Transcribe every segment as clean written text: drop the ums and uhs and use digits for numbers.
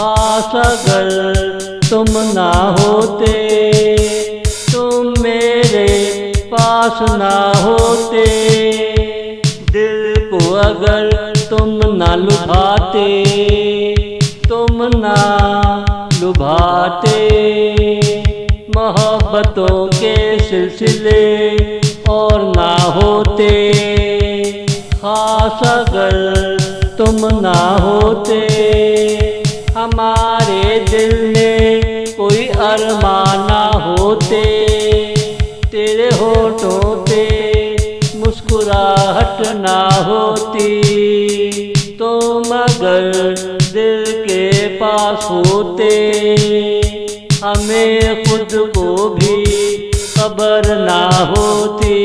खास अगर तुम ना होते, तुम मेरे पास ना होते, दिल को अगर तुम ना लुभाते, तुम ना लुभाते, मोहब्बतों के सिलसिले और ना होते, खास अगर तुम ना होते, हमारे दिल में कोई अरमान ना होते, तेरे होठों पे मुस्कुराहट ना होती, तुम अगर दिल के पास होते, हमें खुद को भी खबर ना होती,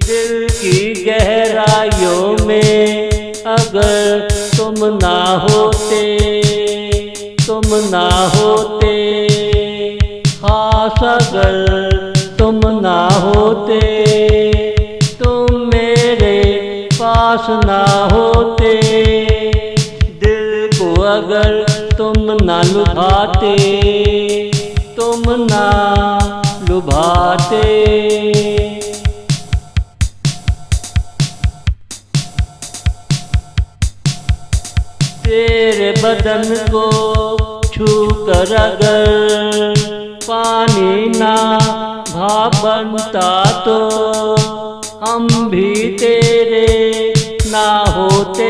दिल की गहराइयों में अगर तुम ना होते, तुम ना होते, खास अगर तुम ना होते, तुम मेरे पास ना होते, दिल को अगर तुम ना लुभाते, तुम ना लुभाते। तेरे बदन को छूकर अगर पानी ना भाप बनता, तो हम भी तेरे ना होते,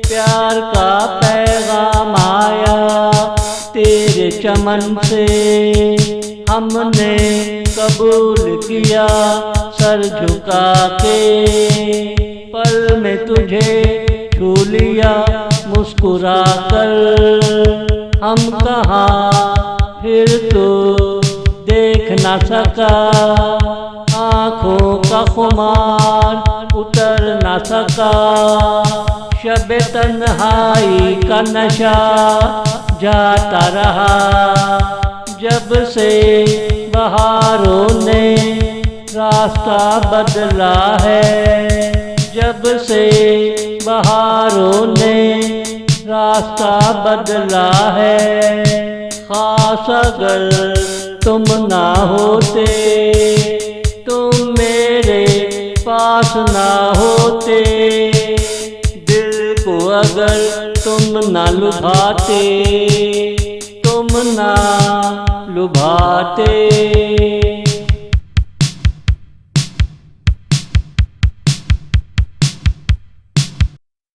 प्यार का पैगाम आया तेरे चमन से, हमने कबूल किया सर झुका के, पल में तुझे छू लिया मुस्कुरा कर, हम कहाँ फिर तो देख ना सका, आँखों का खुमार उतर ना सका, शब तन्हाई का नशा जाता रहा, जब से बहारों ने रास्ता बदला है, जब से बहारों ने रास्ता बदला है, खास अगर तुम ना होते, तुम मेरे पास ना होते, दिल को अगर तुम ना लुभाते, तुम ना लुभाते।